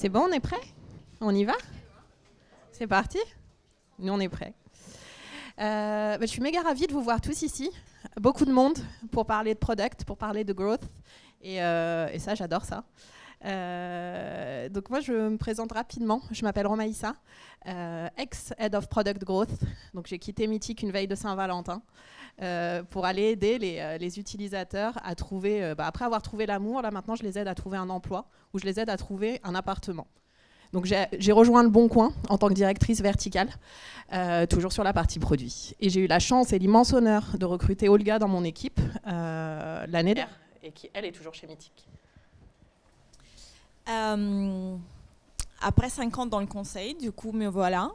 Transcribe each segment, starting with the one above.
C'est bon, on est prêt? On y va? C'est parti? Nous, on est prêts. Je suis méga ravie de vous voir tous ici. Beaucoup de monde pour parler de product, pour parler de growth. Et ça, j'adore ça. Donc moi, je me présente rapidement. Je m'appelle Romaïssa, ex-Head of Product Growth. Donc j'ai quitté Mythic une veille de Saint-Valentin pour aller aider les utilisateurs à trouver, après avoir trouvé l'amour, là maintenant je les aide à trouver un emploi ou je les aide à trouver un appartement. Donc j'ai rejoint Le Bon Coin en tant que directrice verticale, toujours sur la partie produit. Et j'ai eu la chance et l'immense honneur de recruter Olga dans mon équipe l'année dernière, et qui, elle, est toujours chez Mythic. Après 5 ans dans le conseil, du coup, me voilà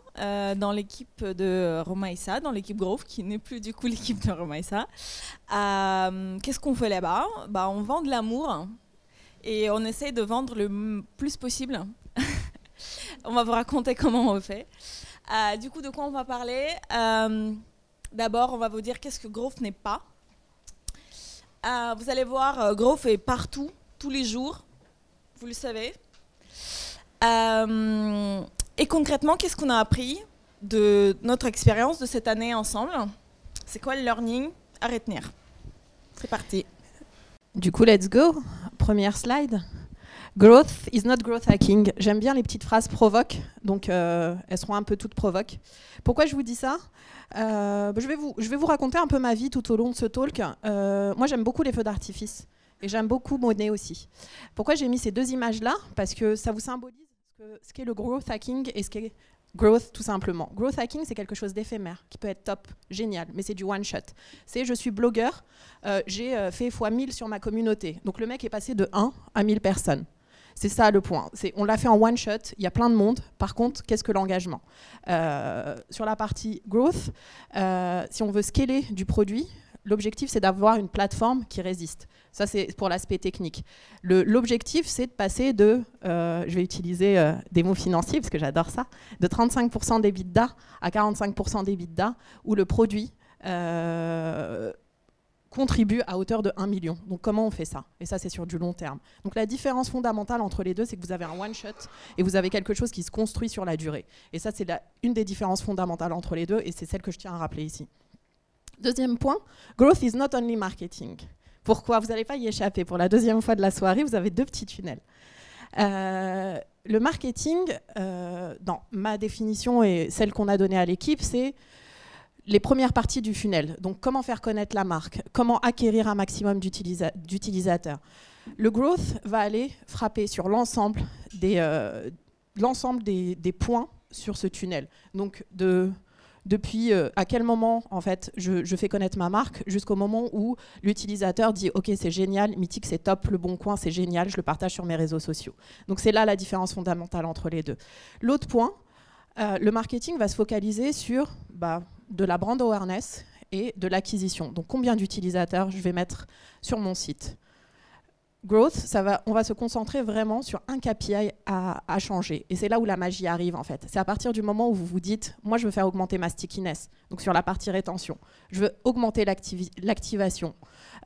dans l'équipe de Romaïssa, dans l'équipe Growth, qui n'est plus du coup l'équipe de Romaïssa. Qu'est-ce qu'on fait là-bas? On vend de l'amour et on essaye de vendre le plus possible. On va vous raconter comment on fait. Du coup, de quoi on va parler? D'abord, on va vous dire qu'est-ce que Growth n'est pas. Vous allez voir, Growth est partout, tous les jours. Vous le savez. Et concrètement, qu'est-ce qu'on a appris de notre expérience de cette année ensemble? C'est quoi le learning à retenir? C'est parti. Du coup, let's go. Première slide. Growth is not growth hacking. J'aime bien les petites phrases provoques, donc elles seront un peu toutes provoques. Pourquoi je vous dis ça? Je vais vous raconter un peu ma vie tout au long de ce talk. Moi, j'aime beaucoup les feux d'artifice. Et j'aime beaucoup Monet aussi. Pourquoi j'ai mis ces deux images-là? Parce que ça vous symbolise ce qu'est le growth hacking et ce qu'est growth tout simplement. Growth hacking, c'est quelque chose d'éphémère, qui peut être top, génial, mais c'est du one shot. C'est je suis blogueur, j'ai fait x 1000 sur ma communauté. Donc le mec est passé de 1 à 1000 personnes. C'est ça le point. On l'a fait en one shot, il y a plein de monde. Par contre, qu'est-ce que l'engagement? Sur la partie growth, si on veut scaler du produit, l'objectif, c'est d'avoir une plateforme qui résiste. Ça, c'est pour l'aspect technique. L'objectif, c'est de passer de, je vais utiliser des mots financiers parce que j'adore ça, de 35% d'EBITDA à 45% d'EBITDA, où le produit contribue à hauteur de 1 million. Donc, comment on fait ça? Et ça, c'est sur du long terme. Donc, la différence fondamentale entre les deux, c'est que vous avez un one-shot et vous avez quelque chose qui se construit sur la durée. Et ça, c'est une des différences fondamentales entre les deux, et c'est celle que je tiens à rappeler ici. Deuxième point, growth is not only marketing. Pourquoi? Vous n'allez pas y échapper. Pour la deuxième fois de la soirée, vous avez deux petits tunnels. Le marketing, dans ma définition et celle qu'on a donnée à l'équipe, c'est les premières parties du funnel. Donc, comment faire connaître la marque? Comment acquérir un maximum d'utilisateurs? Le growth va aller frapper sur l'ensemble des points sur ce tunnel. Donc, depuis à quel moment en fait je fais connaître ma marque jusqu'au moment où l'utilisateur dit ok, c'est génial, Mythic c'est top, Le Bon Coin c'est génial, je le partage sur mes réseaux sociaux. Donc c'est là la différence fondamentale entre les deux. L'autre point, le marketing va se focaliser sur de la brand awareness et de l'acquisition. Donc combien d'utilisateurs je vais mettre sur mon site. Growth, on va se concentrer vraiment sur un KPI à changer. Et c'est là où la magie arrive, en fait. C'est à partir du moment où vous vous dites, moi, je veux faire augmenter ma stickiness, donc sur la partie rétention. Je veux augmenter l'activation.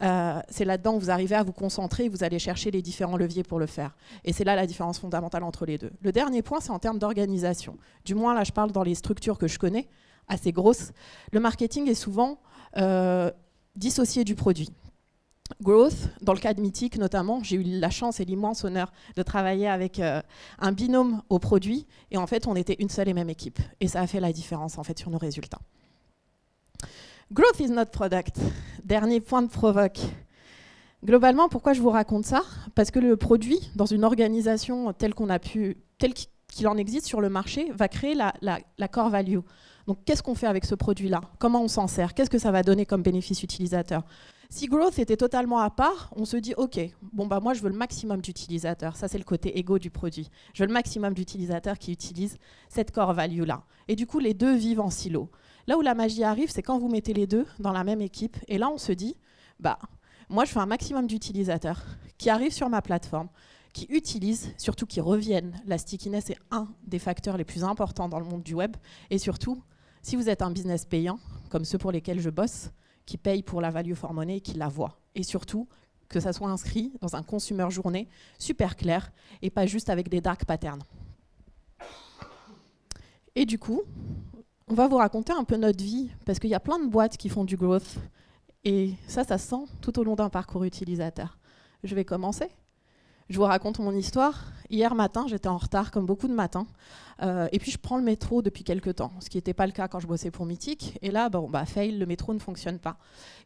C'est là-dedans que vous arrivez à vous concentrer et vous allez chercher les différents leviers pour le faire. Et c'est là la différence fondamentale entre les deux. Le dernier point, c'est en termes d'organisation. Du moins, là, je parle dans les structures que je connais, assez grosses. Le marketing est souvent dissocié du produit. Growth, dans le cas de Mythic notamment, j'ai eu la chance et l'immense honneur de travailler avec un binôme au produit, et en fait on était une seule et même équipe, et ça a fait la différence en fait sur nos résultats. Growth is not product. Dernier point de provoque. Globalement, pourquoi je vous raconte ça? Parce que le produit, dans une organisation telle qu'il en existe sur le marché, va créer la core value. Donc qu'est-ce qu'on fait avec ce produit-là? Comment on s'en sert? Qu'est-ce que ça va donner comme bénéfice utilisateur? Si Growth était totalement à part, on se dit ok, moi je veux le maximum d'utilisateurs. Ça c'est le côté égo du produit. Je veux le maximum d'utilisateurs qui utilisent cette core value-là. Et du coup, les deux vivent en silo. Là où la magie arrive, c'est quand vous mettez les deux dans la même équipe. Et là, on se dit, moi je veux un maximum d'utilisateurs qui arrivent sur ma plateforme, qui utilisent, surtout qui reviennent. La stickiness est un des facteurs les plus importants dans le monde du web. Et surtout, si vous êtes un business payant, comme ceux pour lesquels je bosse, qui payent pour la value for money et qui la voient. Et surtout, que ça soit inscrit dans un consumer journée super clair et pas juste avec des dark patterns. Et du coup, on va vous raconter un peu notre vie, parce qu'il y a plein de boîtes qui font du growth. Et ça se sent tout au long d'un parcours utilisateur. Je vais commencer. Je vous raconte mon histoire. Hier matin, j'étais en retard, comme beaucoup de matins. Et puis, je prends le métro depuis quelques temps, ce qui n'était pas le cas quand je bossais pour Mythique. Et là, fail, le métro ne fonctionne pas.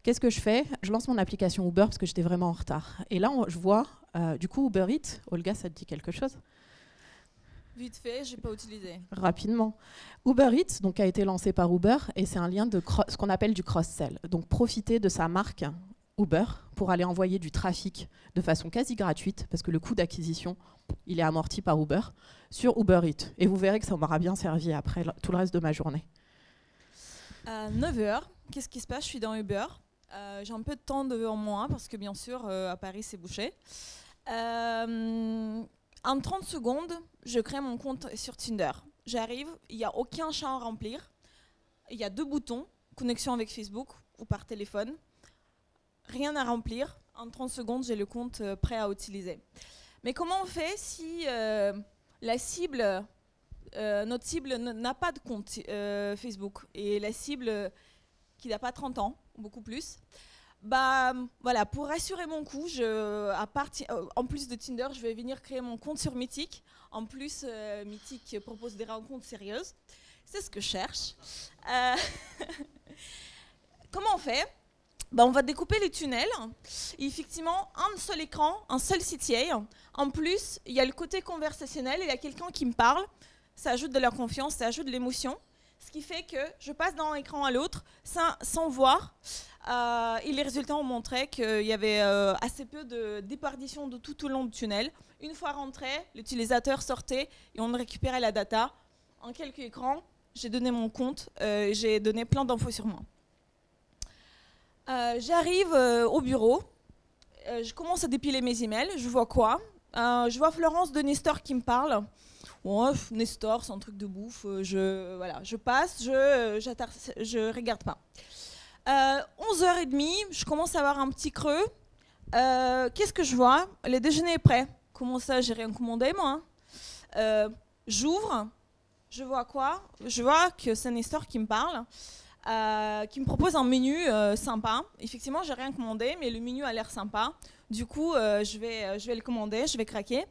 Qu'est-ce que je fais? Je lance mon application Uber parce que j'étais vraiment en retard. Et là, je vois, du coup, Uber Eats. Olga, ça te dit quelque chose? Vite fait, je n'ai pas utilisé. Rapidement. Uber Eats donc, a été lancé par Uber et c'est un lien de ce qu'on appelle du cross-sell. Donc, profiter de sa marque Uber pour aller envoyer du trafic de façon quasi gratuite, parce que le coût d'acquisition, il est amorti par Uber, sur Uber Eats. Et vous verrez que ça m'aura bien servi après tout le reste de ma journée. 9h, qu'est-ce qui se passe? Je suis dans Uber. J'ai un peu de temps devant moi, parce que bien sûr, à Paris, c'est bouché. En 30 secondes, je crée mon compte sur Tinder. J'arrive, il n'y a aucun champ à remplir. Il y a 2 boutons, connexion avec Facebook ou par téléphone. Rien à remplir. En 30 secondes, j'ai le compte prêt à utiliser. Mais comment on fait si notre cible n'a pas de compte Facebook et la cible qui n'a pas 30 ans, beaucoup plus? Voilà, pour assurer mon coup, en plus de Tinder, je vais venir créer mon compte sur Mythique. En plus, Mythique propose des rencontres sérieuses. C'est ce que je cherche. Comment on fait? On va découper les tunnels. Et effectivement, un seul écran, un seul CTA. En plus, il y a le côté conversationnel. Il y a quelqu'un qui me parle. Ça ajoute de la confiance, ça ajoute de l'émotion. Ce qui fait que je passe d'un écran à l'autre sans voir. Et les résultats ont montré qu'il y avait assez peu de déperdition de tout au long du tunnel. Une fois rentré, l'utilisateur sortait et on récupérait la data. En quelques écrans, j'ai donné mon compte, j'ai donné plein d'infos sur moi. J'arrive au bureau, je commence à dépiler mes emails, je vois quoi? Je vois Florence de Nestor qui me parle. Ouais, Nestor, c'est un truc de bouffe, je passe, je regarde pas. 11h30, je commence à avoir un petit creux. Qu'est-ce que je vois? Le déjeuner est prêt. Comment ça, j'ai rien commandé, moi? J'ouvre, je vois quoi? Je vois que c'est Nestor qui me parle, qui me propose un menu sympa. Effectivement, j'ai rien commandé, mais le menu a l'air sympa. Du coup, je vais le commander, je vais craquer.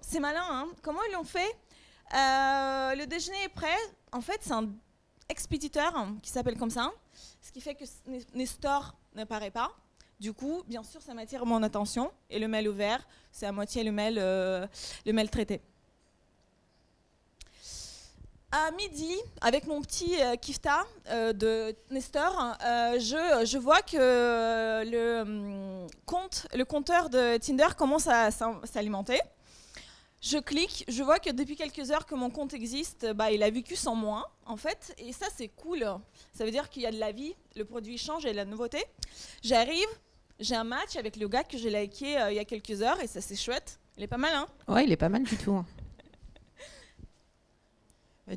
C'est malin, hein? Comment ils l'ont fait? Le déjeuner est prêt. En fait, c'est un expéditeur qui s'appelle comme ça. Ce qui fait que Nestor n'apparaît pas. Du coup, bien sûr, ça m'attire mon attention. Et le mail ouvert, c'est à moitié le mail traité. À midi, avec mon petit kifta de Nestor, je vois que le compteur de Tinder commence à s'alimenter. Je clique, je vois que depuis quelques heures que mon compte existe, il a vécu sans moi, en fait. Et ça, c'est cool. Ça veut dire qu'il y a de la vie, le produit change et de la nouveauté. J'arrive, j'ai un match avec le gars que j'ai liké il y a quelques heures et ça, c'est chouette. Il est pas mal, hein? Ouais, il est pas mal du tout.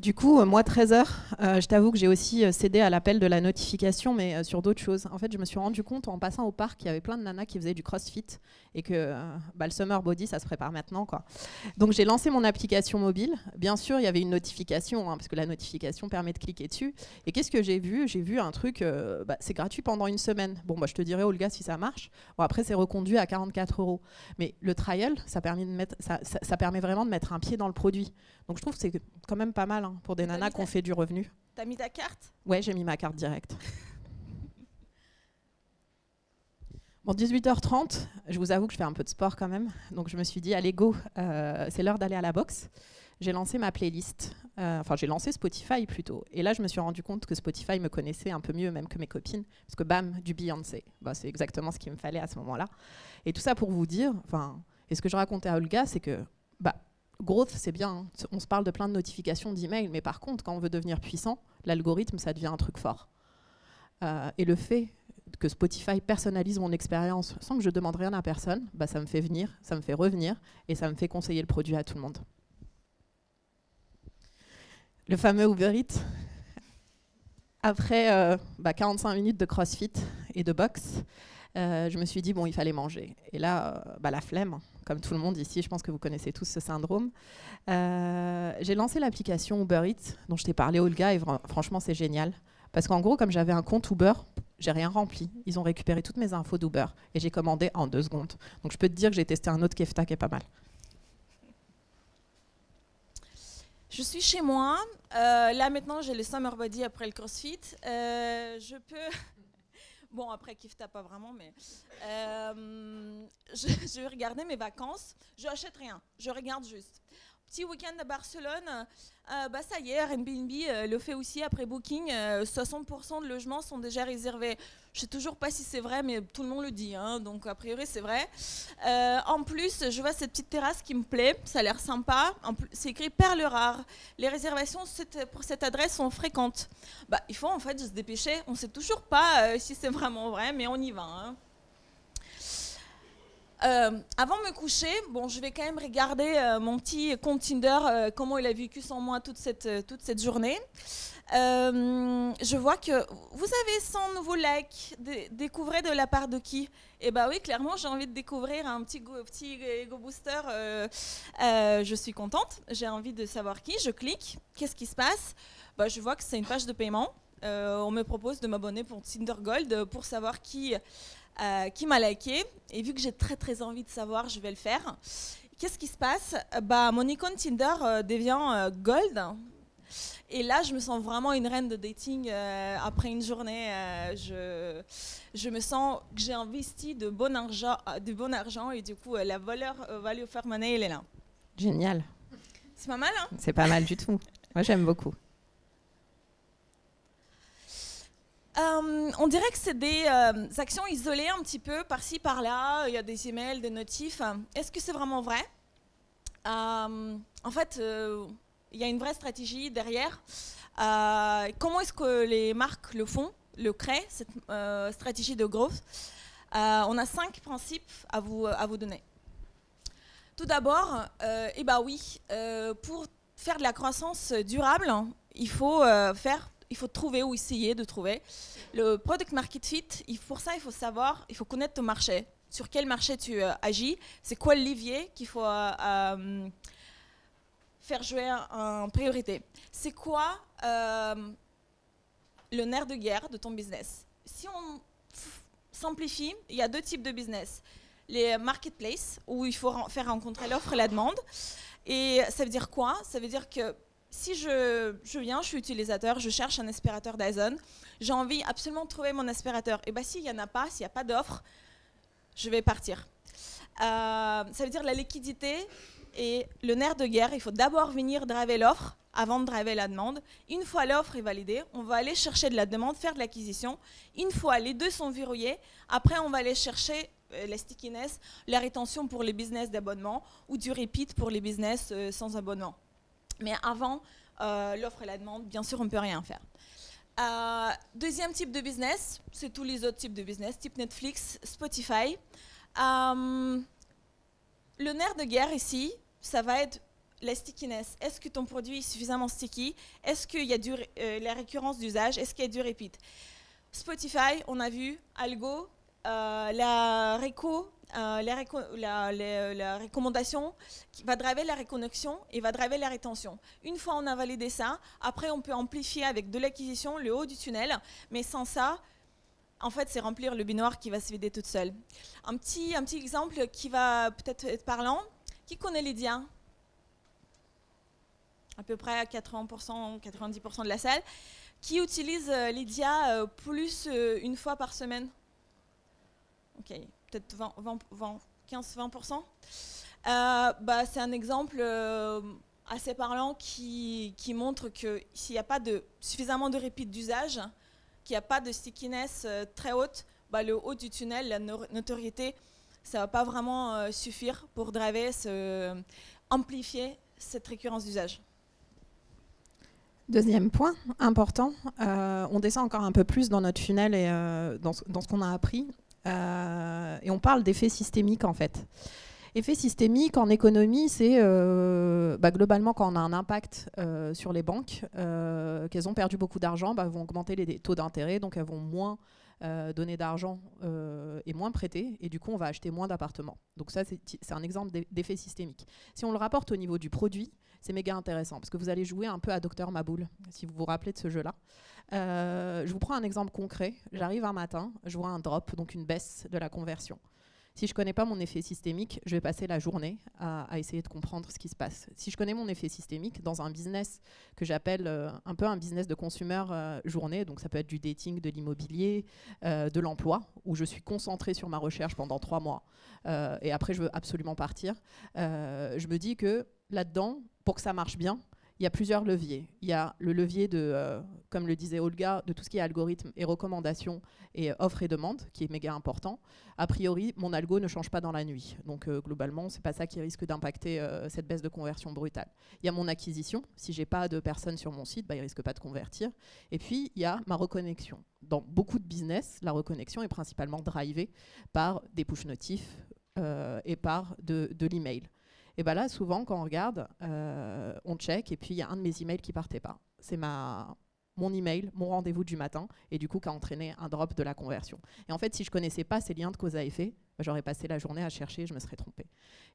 Du coup, moi, 13h, je t'avoue que j'ai aussi cédé à l'appel de la notification, mais sur d'autres choses. En fait, je me suis rendu compte en passant au parc qu'il y avait plein de nanas qui faisaient du crossfit et que le summer body, ça se prépare maintenant, quoi. Donc, j'ai lancé mon application mobile. Bien sûr, il y avait une notification, parce que la notification permet de cliquer dessus. Et qu'est-ce que j'ai vu? J'ai vu un truc, c'est gratuit pendant une semaine. Bon, je te dirai, Olga, si ça marche. Bon, après, c'est reconduit à 44 €. Mais le trial, ça permet vraiment de mettre un pied dans le produit. Donc, je trouve que c'est quand même pas mal. Pour des nanas qui ont fait du revenu. T'as mis ta carte? Ouais, j'ai mis ma carte directe. Bon, 18h30, je vous avoue que je fais un peu de sport quand même. Donc je me suis dit, allez go, c'est l'heure d'aller à la boxe. J'ai lancé ma playlist. J'ai lancé Spotify plutôt. Et là, je me suis rendu compte que Spotify me connaissait un peu mieux même que mes copines. Parce que bam, du Beyoncé. C'est exactement ce qu'il me fallait à ce moment-là. Et tout ça pour vous dire, et ce que je racontais à Olga, c'est que growth, c'est bien, hein. On se parle de plein de notifications d'emails, mais par contre, quand on veut devenir puissant, l'algorithme, ça devient un truc fort. Et le fait que Spotify personnalise mon expérience sans que je demande rien à personne, ça me fait venir, ça me fait revenir, et ça me fait conseiller le produit à tout le monde. Le fameux Uber Eats. Après 45 minutes de CrossFit et de boxe, Je me suis dit, bon, il fallait manger. Et là, la flemme, comme tout le monde ici, je pense que vous connaissez tous ce syndrome. J'ai lancé l'application Uber Eats, dont je t'ai parlé, Olga, et franchement, c'est génial. Parce qu'en gros, comme j'avais un compte Uber, j'ai rien rempli. Ils ont récupéré toutes mes infos d'Uber et j'ai commandé en 2 secondes. Donc je peux te dire que j'ai testé un autre Kefta qui est pas mal. Je suis chez moi. Là maintenant, j'ai le summer body après le CrossFit. Je peux... Bon, après Kefta, pas vraiment, mais... je vais regarder mes vacances. Je n'achète rien. Je regarde juste. Petit week-end à Barcelone, ça y est, Airbnb le fait aussi après Booking. 60% de logements sont déjà réservés. Je ne sais toujours pas si c'est vrai, mais tout le monde le dit, hein, donc a priori c'est vrai. En plus, je vois cette petite terrasse qui me plaît, ça a l'air sympa. C'est écrit Perles rares. Les réservations pour cette adresse sont fréquentes. Il faut en fait se dépêcher. On ne sait toujours pas si c'est vraiment vrai, mais on y va. Hein. Avant de me coucher, je vais quand même regarder mon petit compte Tinder, comment il a vécu sans moi toute cette journée. Je vois que vous avez 100 nouveaux likes. Découvrez de la part de qui? Oui, clairement, j'ai envie de découvrir un petit ego booster. Je suis contente. J'ai envie de savoir qui. Je clique. Qu'est-ce qui se passe? Je vois que c'est une page de paiement. On me propose de m'abonner pour Tinder Gold pour savoir qui m'a liké, et vu que j'ai très envie de savoir, je vais le faire. Qu'est-ce qui se passe? Mon icône Tinder devient gold, et là je me sens vraiment une reine de dating. Après une journée, je me sens que j'ai investi de bon argent, et du coup la value for money, elle est là. Génial. C'est pas mal, hein? C'est pas mal du tout. Moi j'aime beaucoup. On dirait que c'est des actions isolées un petit peu, par-ci, par-là. Il y a des emails, des notifs. Est-ce que c'est vraiment vrai? En fait, il y a une vraie stratégie derrière. Comment est-ce que les marques le créent, cette stratégie de growth? On a 5 principes à vous donner. Tout d'abord, pour faire de la croissance durable, il faut trouver ou essayer de trouver le product market fit. Pour ça, il faut savoir, il faut connaître ton marché. Sur quel marché tu agis? C'est quoi le levier qu'il faut faire jouer en priorité? C'est quoi le nerf de guerre de ton business? Si on simplifie, il y a 2 types de business. Les marketplaces, où il faut faire rencontrer l'offre et la demande. Et ça veut dire quoi? Ça veut dire que si je suis utilisateur, je cherche un aspirateur Dyson, j'ai envie absolument de trouver mon aspirateur. Et s'il n'y en a pas, s'il n'y a pas d'offre, je vais partir. Ça veut dire la liquidité et le nerf de guerre. Il faut d'abord venir driver l'offre avant de driver la demande. Une fois l'offre est validée, on va aller chercher de la demande, faire de l'acquisition. Une fois les deux sont verrouillés, après on va aller chercher la stickiness, la rétention pour les business d'abonnement ou du repeat pour les business sans abonnement. Mais avant l'offre et la demande, bien sûr, on ne peut rien faire. Deuxième type de business, c'est tous les autres types de business, type Netflix, Spotify. Le nerf de guerre ici, ça va être la stickiness. Est-ce que ton produit est suffisamment sticky? Est-ce qu'il y a la récurrence d'usage? Est-ce qu'il y a du repeat? Spotify, on a vu, Algo, la recommandation qui va driver la reconnexion et va driver la rétention. Une fois on a validé ça, après on peut amplifier avec de l'acquisition le haut du tunnel, mais sans ça, en fait, c'est remplir le binoir qui va se vider toute seule. Un petit exemple qui va peut-être être parlant. Qui connaît Lydia? À peu près 80%, 90% de la salle. Qui utilise Lydia plus une fois par semaine? Ok, peut-être 15-20%. C'est un exemple assez parlant qui montre que s'il n'y a pas suffisamment de repeat d'usage, qu'il n'y a pas de stickiness très haute, le haut du tunnel, la notoriété, ça ne va pas vraiment suffire pour driver, amplifier cette récurrence d'usage. Deuxième point important, on descend encore un peu plus dans notre funnel et dans ce qu'on a appris. Et on parle d'effet systémique en fait. Effet systémique en économie, c'est globalement quand on a un impact sur les banques, qu'elles ont perdu beaucoup d'argent, vont augmenter les taux d'intérêt, donc elles vont moins donner d'argent et moins prêter, et du coup on va acheter moins d'appartements. Donc ça c'est un exemple d'effet systémique. Si on le rapporte au niveau du produit, c'est méga intéressant, parce que vous allez jouer un peu à Docteur Maboul, si vous vous rappelez de ce jeu-là. Je vous prends un exemple concret. J'arrive un matin, je vois un drop, donc une baisse de la conversion. Si je ne connais pas mon effet systémique, je vais passer la journée à essayer de comprendre ce qui se passe. Si je connais mon effet systémique, dans un business que j'appelle un peu un business de consumer journée, donc ça peut être du dating, de l'immobilier, de l'emploi, où je suis concentrée sur ma recherche pendant 3 mois, et après je veux absolument partir, je me dis que là-dedans, pour que ça marche bien, il y a plusieurs leviers. Il y a le levier de, comme le disait Olga, de tout ce qui est algorithme et recommandations et offre et demande, qui est méga important. A priori, mon algo ne change pas dans la nuit. Donc globalement, c'est pas ça qui risque d'impacter cette baisse de conversion brutale. Il y a mon acquisition. Si j'ai pas de personnes sur mon site, bah, il risque pas de convertir. Et puis, il y a ma reconnexion. Dans beaucoup de business, la reconnexion est principalement drivée par des push notifs et par de l'email. Et bien là, souvent, quand on regarde, on check, et puis il y a un de mes emails qui partait pas. C'est mon email, mon rendez-vous du matin, et du coup, qui a entraîné un drop de la conversion. Et en fait, si je connaissais pas ces liens de cause à effet, j'aurais passé la journée à chercher, je me serais trompée.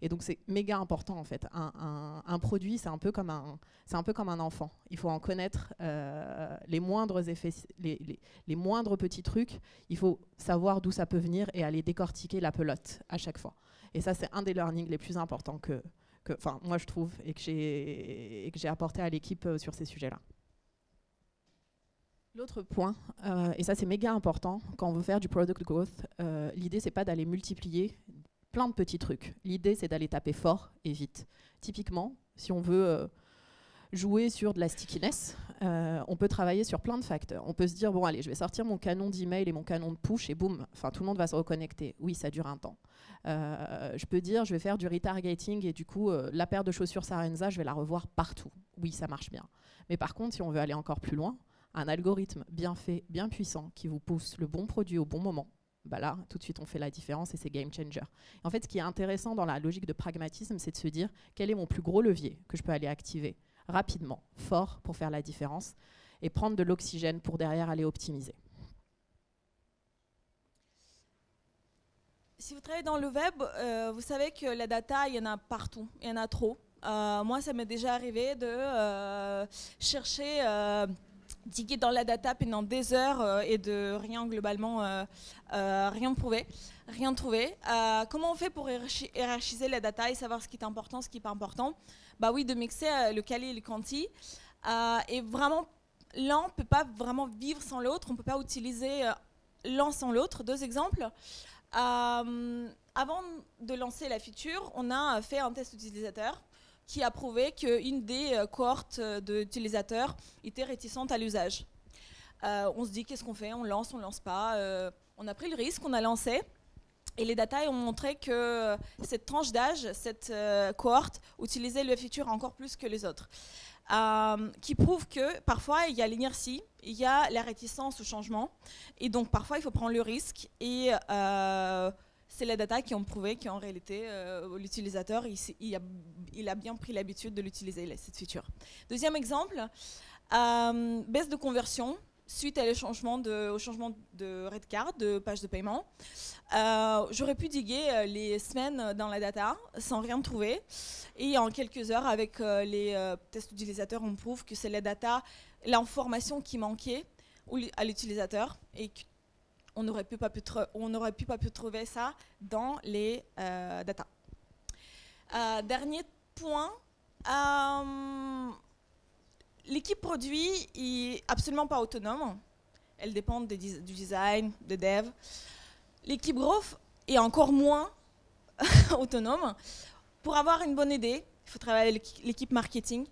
Et donc, c'est méga important, en fait. Un produit, c'est un peu comme un enfant. Il faut en connaître les moindres effets, les moindres petits trucs. Il faut savoir d'où ça peut venir et aller décortiquer la pelote à chaque fois. Et ça, c'est un des learnings les plus importants que moi, je trouve, et que j'ai apporté à l'équipe sur ces sujets-là. L'autre point, et ça c'est méga important, quand on veut faire du product growth, l'idée c'est pas d'aller multiplier plein de petits trucs. L'idée c'est d'aller taper fort et vite. Typiquement, si on veut jouer sur de la stickiness, on peut travailler sur plein de facteurs. On peut se dire, bon allez, je vais sortir mon canon d'email et mon canon de push et boum, tout le monde va se reconnecter. Oui, ça dure un temps. Je peux dire, je vais faire du retargeting et du coup, la paire de chaussures Sarenza, je vais la revoir partout. Oui, ça marche bien. Mais par contre, si on veut aller encore plus loin, un algorithme bien fait, bien puissant, qui vous pousse le bon produit au bon moment, bah là, tout de suite, on fait la différence et c'est game changer. Et en fait, ce qui est intéressant dans la logique de pragmatisme, c'est de se dire quel est mon plus gros levier que je peux aller activer rapidement, fort, pour faire la différence et prendre de l'oxygène pour derrière aller optimiser. Si vous travaillez dans le web, vous savez que la data, il y en a partout, il y en a trop. Moi, ça m'est déjà arrivé de chercher... diguer dans la data pendant des heures et de rien globalement rien trouver. Comment on fait pour hiérarchiser la data et savoir ce qui est important, ce qui n'est pas important? Bah oui, de mixer le quali et le quanti. Et vraiment, l'un ne peut pas vraiment vivre sans l'autre. On ne peut pas utiliser l'un sans l'autre. 2 exemples. Avant de lancer la feature, on a fait un test utilisateur qui a prouvé qu'une des cohortes d'utilisateurs était réticente à l'usage. On se dit, qu'est-ce qu'on fait? On lance pas? On a pris le risque, on a lancé. Et les data ont montré que cette tranche d'âge, cette cohorte, utilisait le feature encore plus que les autres. Qui prouve que parfois, il y a l'inertie, il y a la réticence au changement. Et donc, parfois, il faut prendre le risque. Et c'est les data qui ont prouvé qu'en réalité, l'utilisateur, il a bien pris l'habitude de l'utiliser, cette feature. Deuxième exemple, baisse de conversion suite au changement de rate card, de page de paiement. J'aurais pu diguer les semaines dans la data sans rien trouver. Et en quelques heures, avec les tests utilisateurs, on prouve que c'est la data, l'information qui manquait à l'utilisateur et on n'aurait pas pu trouver ça dans les data. Dernier point, l'équipe produit est absolument pas autonome. Elle dépend du design, des devs. L'équipe growth est encore moins autonome. Pour avoir une bonne idée, il faut travailler avec l'équipe marketing,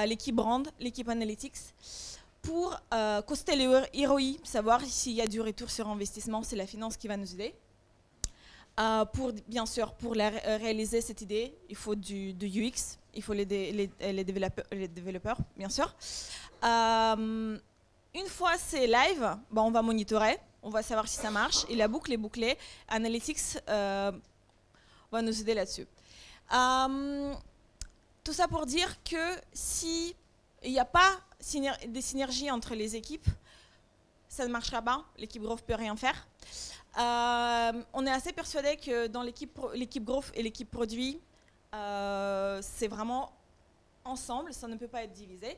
l'équipe brand, l'équipe analytics. Pour coster les ROI, savoir s'il y a du retour sur investissement, c'est la finance qui va nous aider. Bien sûr, pour réaliser cette idée, il faut du UX, il faut les développeurs, bien sûr. Une fois c'est live, on va monitorer, on va savoir si ça marche, et la boucle est bouclée. Analytics va nous aider là-dessus. Tout ça pour dire que si il n'y a pas des synergies entre les équipes, ça ne marchera pas, l'équipe Growth ne peut rien faire. On est assez persuadé que dans l'équipe Growth et l'équipe produit, c'est vraiment ensemble, ça ne peut pas être divisé,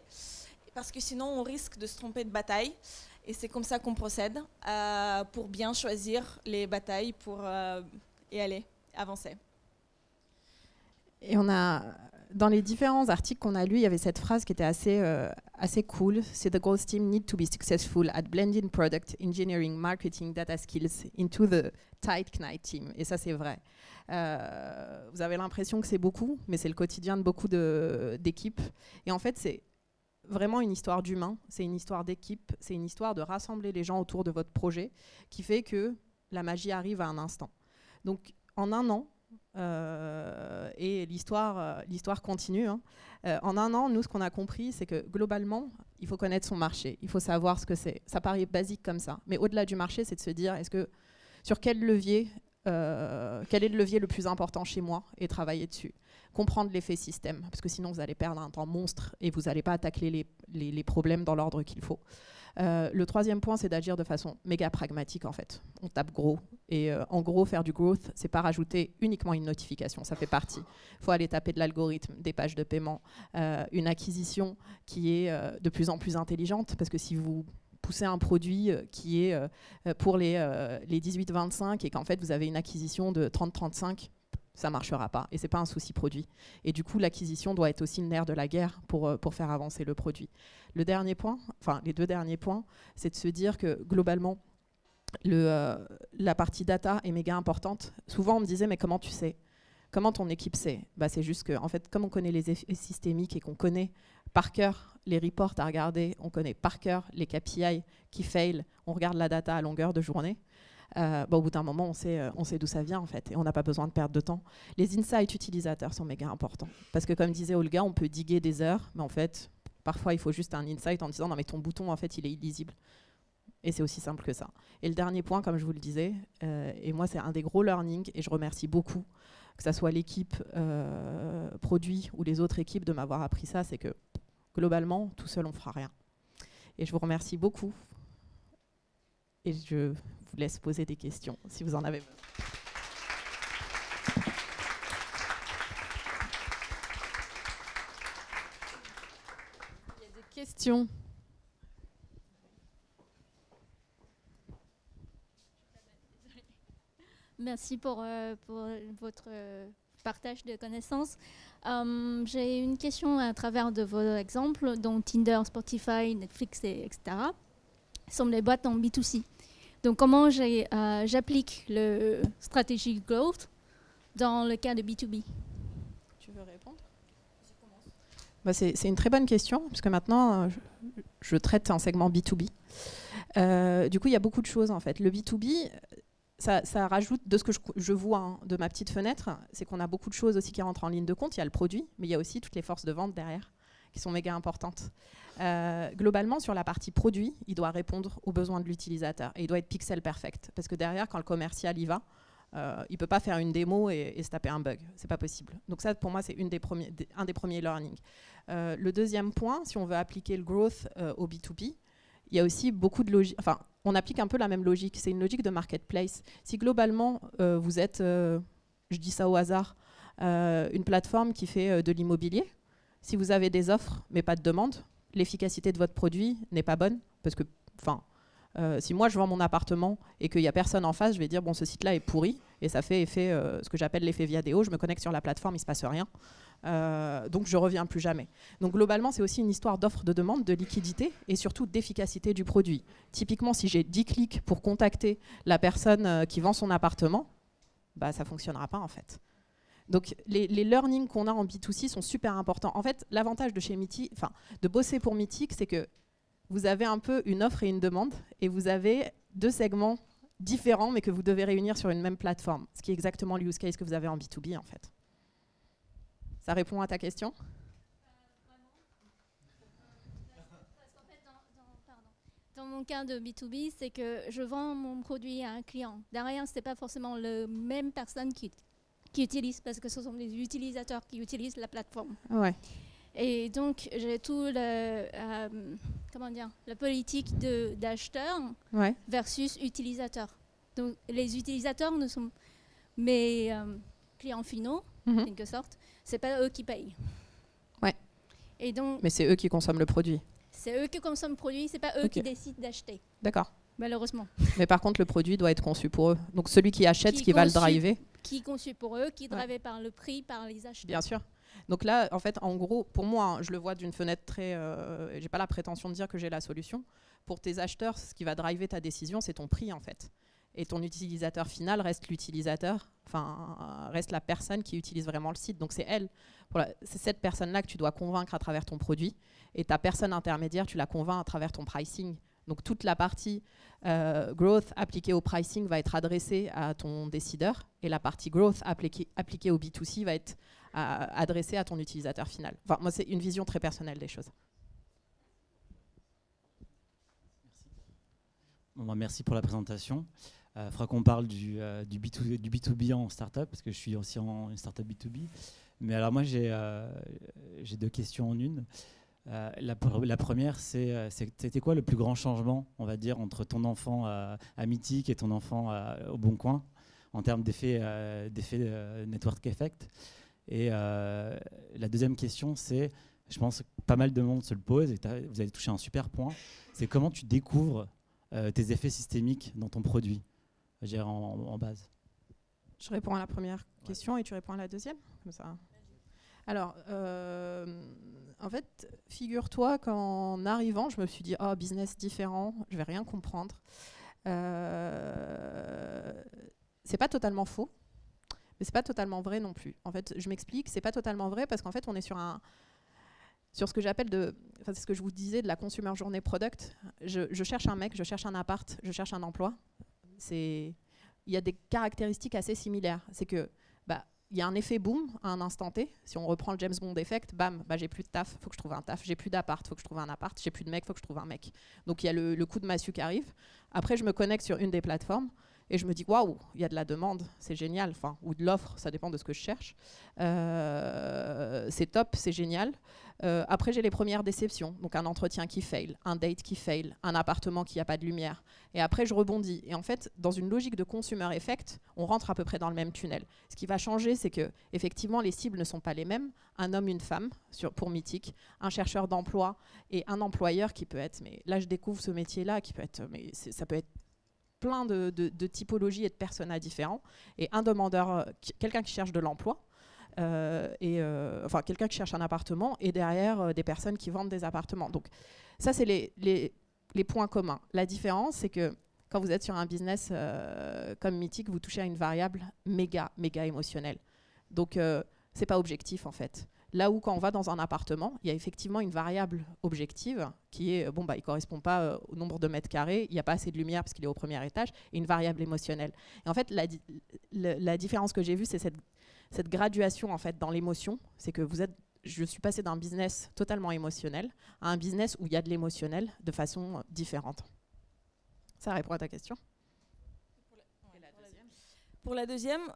parce que sinon on risque de se tromper de bataille. Et c'est comme ça qu'on procède pour bien choisir les batailles et aller avancer. Et on a, dans les différents articles qu'on a lus, il y avait cette phrase qui était assez cool. C'est "The growth team need to be successful at blending product, engineering, marketing, data skills into the tight Knight team." Et ça, c'est vrai. Vous avez l'impression que c'est beaucoup, mais c'est le quotidien de beaucoup d'équipes. Et en fait, c'est vraiment une histoire d'humain, c'est une histoire d'équipe, c'est une histoire de rassembler les gens autour de votre projet qui fait que la magie arrive à un instant. Donc, en un an, et l'histoire continue. Hein. En un an, nous, ce qu'on a compris, c'est que globalement, il faut connaître son marché. Il faut savoir ce que c'est. Ça paraît basique comme ça. Mais au-delà du marché, c'est de se dire, sur quel levier, quel est le levier le plus important chez moi et travailler dessus. Comprendre l'effet système, parce que sinon, vous allez perdre un temps monstre et vous n'allez pas attaquer les problèmes dans l'ordre qu'il faut. Le troisième point, c'est d'agir de façon méga pragmatique, en fait. On tape gros. Et en gros, faire du growth, c'est pas rajouter uniquement une notification, ça fait partie. Il faut aller taper de l'algorithme, des pages de paiement, une acquisition qui est de plus en plus intelligente, parce que si vous poussez un produit qui est pour les 18-25 et qu'en fait, vous avez une acquisition de 30-35, ça ne marchera pas. Et ce n'est pas un souci produit. Et du coup, l'acquisition doit être aussi le nerf de la guerre pour faire avancer le produit. Les deux derniers points, c'est de se dire que globalement, la partie data est méga importante. Souvent, on me disait, mais comment tu sais? Comment ton équipe sait? C'est juste que, en fait, comme on connaît les effets systémiques et qu'on connaît par cœur les reports à regarder, on connaît par cœur les KPI qui fail, on regarde la data à longueur de journée. Au bout d'un moment, on sait d'où ça vient en fait, et on n'a pas besoin de perdre de temps. Les insights utilisateurs sont méga importants, parce que comme disait Olga, on peut diguer des heures, mais en fait, parfois il faut juste un insight en disant non mais ton bouton en fait il est illisible. Et c'est aussi simple que ça. Et le dernier point, comme je vous le disais, et moi c'est un des gros learnings, et je remercie beaucoup, que ce soit l'équipe produit ou les autres équipes de m'avoir appris ça, c'est que globalement, tout seul on fera rien. Et je vous remercie beaucoup. Et je vous laisse poser des questions, si vous en avez besoin. Il y a des questions. Merci pour votre partage de connaissances. J'ai une question à travers de vos exemples, dont Tinder, Spotify, Netflix, etc. sont des boîtes en B2C. Donc, comment j'applique le strategy growth dans le cas de B2B? Tu veux répondre? C'est une très bonne question, parce que maintenant, je traite un segment B2B. Du coup, il y a beaucoup de choses, en fait. Le B2B, ça rajoute, de ce que je vois hein, de ma petite fenêtre, c'est qu'on a beaucoup de choses aussi qui rentrent en ligne de compte. Il y a le produit, mais il y a aussi toutes les forces de vente derrière, qui sont méga importantes. Globalement, sur la partie produit, il doit répondre aux besoins de l'utilisateur et il doit être pixel perfect. Parce que derrière, quand le commercial y va, il ne peut pas faire une démo et se taper un bug. C'est pas possible. Donc ça, pour moi, c'est un des premiers learnings. Le deuxième point, si on veut appliquer le growth au B2B, il y a aussi beaucoup de logique. Enfin, on applique un peu la même logique. C'est une logique de marketplace. Si globalement, vous êtes, je dis ça au hasard, une plateforme qui fait de l'immobilier, si vous avez des offres mais pas de demande, l'efficacité de votre produit n'est pas bonne. Parce que, si moi je vends mon appartement et qu'il n'y a personne en face, je vais dire bon, ce site-là est pourri et ça fait effet, ce que j'appelle l'effet Viadeo. Je me connecte sur la plateforme, il ne se passe rien. Donc je ne reviens plus jamais. Donc globalement, c'est aussi une histoire d'offre, de demande, de liquidité et surtout d'efficacité du produit. Typiquement, si j'ai 10 clics pour contacter la personne qui vend son appartement, ça ne fonctionnera pas en fait. Donc les learnings qu'on a en B2C sont super importants. En fait, l'avantage de chez Meetic, de bosser pour Meetic, c'est que vous avez un peu une offre et une demande et vous avez deux segments différents mais que vous devez réunir sur une même plateforme. Ce qui est exactement le use case que vous avez en B2B en fait. Ça répond à ta question? Dans mon cas de B2B, c'est que je vends mon produit à un client. Derrière, ce n'est pas forcément la même personne qui utilise, parce que ce sont des utilisateurs qui utilisent la plateforme. Ouais. Et donc, j'ai tout comment dire, la politique d'acheteur Ouais. versus utilisateur. Donc les utilisateurs ne sont mes clients finaux, en quelque sorte. C'est pas eux qui payent. Ouais. Et donc Mais c'est eux qui consomment le produit. c'est eux qui consomment le produit, c'est pas eux qui décident d'acheter. D'accord. Malheureusement. Mais par contre, le produit doit être conçu pour eux. Donc celui qui achète, Qui qui va le conçu- driver. Qui est conçu pour eux, qui est drivé par le prix, par les acheteurs. Bien sûr. Donc là, en fait, en gros, pour moi, hein, je le vois d'une fenêtre très... j'ai pas la prétention de dire que j'ai la solution. Pour tes acheteurs, ce qui va driver ta décision, c'est ton prix, en fait. Et ton utilisateur final reste l'utilisateur, enfin, reste la personne qui utilise vraiment le site. Donc c'est elle, c'est cette personne-là que tu dois convaincre à travers ton produit. Et ta personne intermédiaire, tu la convaincs à travers ton pricing. Donc toute la partie growth appliquée au pricing va être adressée à ton décideur. Et la partie growth appliquée au B2C va être adressée à ton utilisateur final. Enfin, moi, c'est une vision très personnelle des choses. Bon, merci pour la présentation. Il faudra qu'on parle du B2B en startup, parce que je suis aussi en startup B2B. Mais alors moi, j'ai 2 questions en une. La première, c'était quoi le plus grand changement, on va dire, entre ton enfant à Mythique et ton enfant au Bon Coin, en termes d'effet network effect? Et la deuxième question, c'est, je pense que pas mal de monde se le pose, et vous avez touché un super point, c'est comment tu découvres tes effets systémiques dans ton produit, je dirais en base. Je réponds à la première question et tu réponds à la deuxième, comme ça. Alors, en fait, figure-toi qu'en arrivant, je me suis dit, oh, business différent, je vais rien comprendre. C'est pas totalement faux, mais c'est pas totalement vrai non plus. En fait, je m'explique, c'est pas totalement vrai parce qu'en fait, on est sur ce que j'appelle c'est ce que je vous disais de la consumer journey product. Je cherche un mec, je cherche un appart, je cherche un emploi. Il y a des caractéristiques assez similaires. C'est que, il y a un effet boom à un instant T. Si on reprend le James Bond effect, bam, j'ai plus de taf, faut que je trouve un taf. J'ai plus d'appart, faut que je trouve un appart. J'ai plus de mec, faut que je trouve un mec. Donc il y a le coup de massue qui arrive. Après, je me connecte sur une des plateformes et je me dis, waouh, il y a de la demande, c'est génial. Enfin, ou de l'offre, ça dépend de ce que je cherche. C'est top, c'est génial. Après, j'ai les premières déceptions. Donc un entretien qui fail, un date qui fail, un appartement qui n'a pas de lumière. Et après, je rebondis. Et en fait, dans une logique de consumer effect, on rentre à peu près dans le même tunnel. Ce qui va changer, c'est que effectivement, les cibles ne sont pas les mêmes. Un homme, une femme, pour Mythique, un chercheur d'emploi et un employeur qui peut être... Mais là, je découvre ce métier-là qui peut être... Mais ça peut être plein de typologies et de personas différents. Et un demandeur, quelqu'un qui cherche de l'emploi, enfin quelqu'un qui cherche un appartement, et derrière des personnes qui vendent des appartements. Donc ça, c'est les points communs. La différence, c'est que quand vous êtes sur un business comme Mythique, vous touchez à une variable méga émotionnelle. Donc c'est pas objectif en fait. Là où quand on va dans un appartement, il y a effectivement une variable objective qui est, il correspond pas au nombre de mètres carrés, il n'y a pas assez de lumière parce qu'il est au premier étage, et une variable émotionnelle. Et en fait, la différence que j'ai vue, c'est cette graduation en fait dans l'émotion. C'est que je suis passée d'un business totalement émotionnel à un business où il y a de l'émotionnel de façon différente. Ça répond à ta question? Pour la deuxième,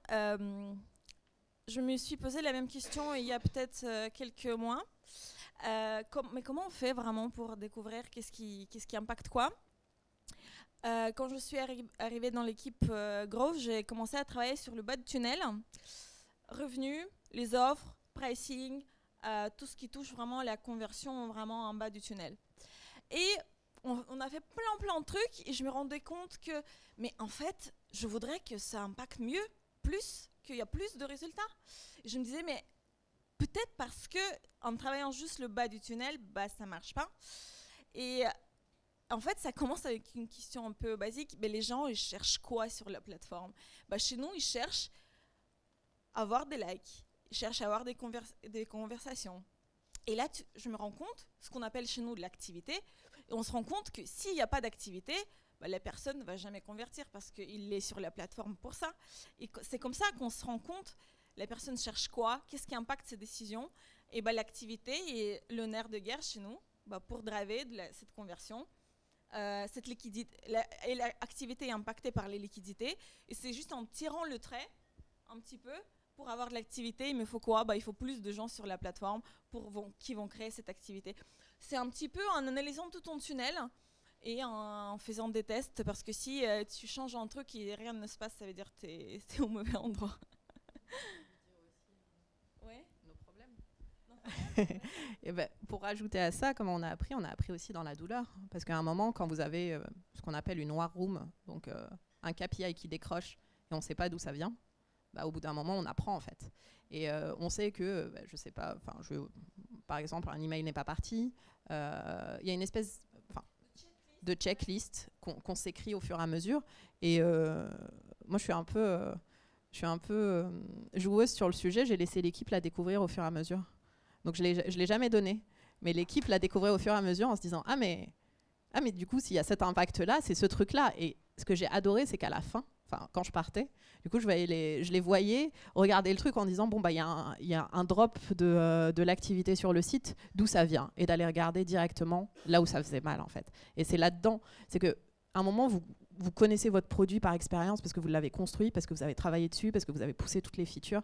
je me suis posé la même question il y a peut-être quelques mois. Mais comment on fait vraiment pour découvrir qu'est-ce qui impacte quoi? Quand je suis arrivée dans l'équipe Growth, j'ai commencé à travailler sur le bas de tunnel. Revenus, les offres, pricing, tout ce qui touche vraiment la conversion vraiment en bas du tunnel. Et on a fait plein de trucs et je me rendais compte que, mais en fait, je voudrais que ça impacte mieux, qu'il y a plus de résultats. Et je me disais, mais peut-être parce que en travaillant juste le bas du tunnel, ça marche pas. Et en fait, ça commence avec une question un peu basique. Mais les gens, ils cherchent quoi sur la plateforme? Chez nous, ils cherchent à avoir des likes, ils cherchent à avoir des conversations. Et là, je me rends compte, ce qu'on appelle chez nous de l'activité, et on se rend compte que s'il n'y a pas d'activité, la personne ne va jamais convertir parce qu'il est sur la plateforme pour ça. Et c'est comme ça qu'on se rend compte, la personne cherche quoi, qu'est-ce qui impacte ses décisions. Et l'activité est le nerf de guerre chez nous pour driver cette conversion. Cette liquidité, et l'activité est impactée par les liquidités. Et c'est juste en tirant le trait un petit peu, pour avoir de l'activité, il me faut quoi? Il faut plus de gens sur la plateforme qui vont créer cette activité. c'est un petit peu en analysant tout ton tunnel et en faisant des tests, parce que si tu changes un truc et rien ne se passe, ça veut dire que tu es au mauvais endroit. Ouais. Nos problèmes. Et ben, pour rajouter à ça, comme on a appris aussi dans la douleur. Parce qu'à un moment, quand vous avez ce qu'on appelle une war room, donc un KPI qui décroche et on ne sait pas d'où ça vient, bah, au bout d'un moment, on apprend en fait. Et on sait que, je sais pas, par exemple, un email n'est pas parti. Il y a une espèce de checklist qu'on s'écrit au fur et à mesure. Et moi, je suis un peu joueuse sur le sujet. J'ai laissé l'équipe la découvrir au fur et à mesure. Donc je l'ai jamais donné. Mais l'équipe l'a découvert au fur et à mesure en se disant ah mais du coup, s'il y a cet impact-là, c'est ce truc-là. Et ce que j'ai adoré, c'est qu'à la fin, quand je partais, du coup, je les voyais regarder le truc en disant bon, bah, il y a un drop de l'activité sur le site, d'où ça vient, et d'aller regarder directement là où ça faisait mal, en fait. Et c'est là-dedans, c'est qu'à un moment, vous connaissez votre produit par expérience parce que vous l'avez construit, parce que vous avez travaillé dessus, parce que vous avez poussé toutes les features,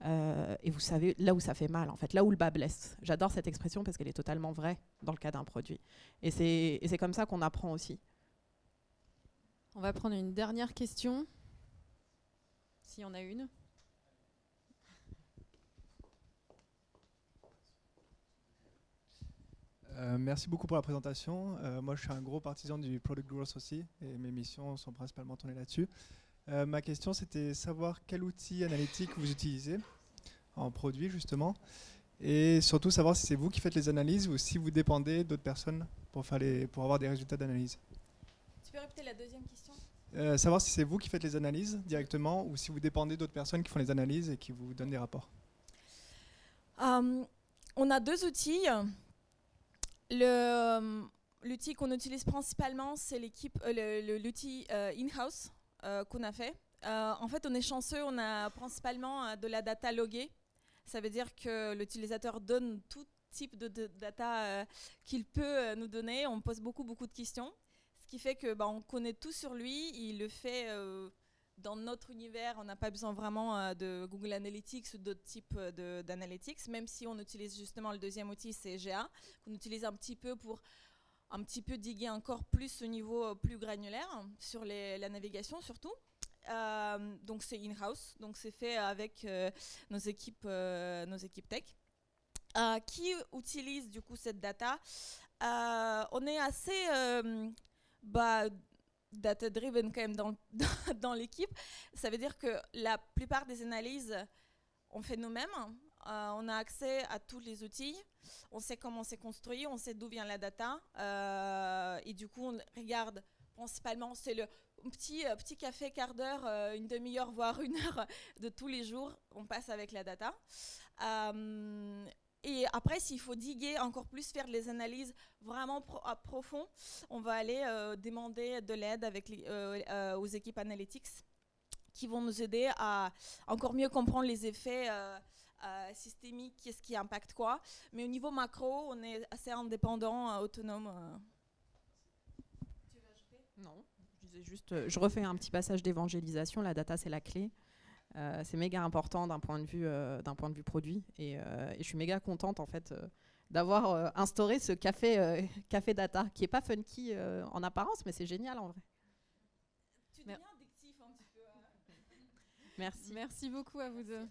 et vous savez là où ça fait mal, en fait, là où le bas blesse. J'adore cette expression parce qu'elle est totalement vraie dans le cas d'un produit. Et c'est comme ça qu'on apprend aussi. On va prendre une dernière question, s'il y en a une. Merci beaucoup pour la présentation. Moi, je suis un gros partisan du product growth aussi, et mes missions sont principalement tournées là-dessus. Ma question, c'était savoir quel outil analytique vous utilisez en produit, justement, et surtout savoir si c'est vous qui faites les analyses ou si vous dépendez d'autres personnes pour avoir des résultats d'analyse. Tu peux répéter la deuxième question ? Savoir si c'est vous qui faites les analyses directement ou si vous dépendez d'autres personnes qui font les analyses et qui vous donnent des rapports. On a deux outils. L'outil qu'on utilise principalement, c'est l'outil in-house qu'on a fait. En fait, on est chanceux, on a principalement de la data loguée. Ça veut dire que l'utilisateur donne tout type de data qu'il peut nous donner. On pose beaucoup de questions. Ce qui fait que on connaît tout sur lui. Il le fait dans notre univers. On n'a pas besoin vraiment de Google Analytics ou d'autres types d'analytics, même si on utilise justement le deuxième outil, c'est GA, qu'on utilise un petit peu pour un petit peu diguer encore plus au niveau plus granulaire sur la navigation surtout. Donc c'est in-house, donc c'est fait avec nos équipes tech. Qui utilise du coup cette data? On est assez data-driven quand même dans l'équipe. Ça veut dire que la plupart des analyses, on fait nous-mêmes. On a accès à tous les outils. On sait comment c'est construit, on sait d'où vient la data. Et du coup, on regarde principalement, c'est le petit café quart d'heure, une demi-heure, voire une heure de tous les jours. On passe avec la data. Et après, s'il faut diguer encore plus, faire les analyses vraiment profondes, on va aller demander de l'aide aux équipes analytics qui vont nous aider à encore mieux comprendre les effets systémiques, qu'est-ce qui impacte quoi. Mais au niveau macro, on est assez indépendant, autonome. Tu veux ajouter ? Non, je disais juste, je refais un petit passage d'évangélisation. La data, c'est la clé. C'est méga important d'un point de vue produit et je suis méga contente en fait d'avoir instauré ce café data qui est pas funky en apparence mais c'est génial en vrai. Tu deviens addictif un petit peu. Merci. Merci beaucoup à vous deux.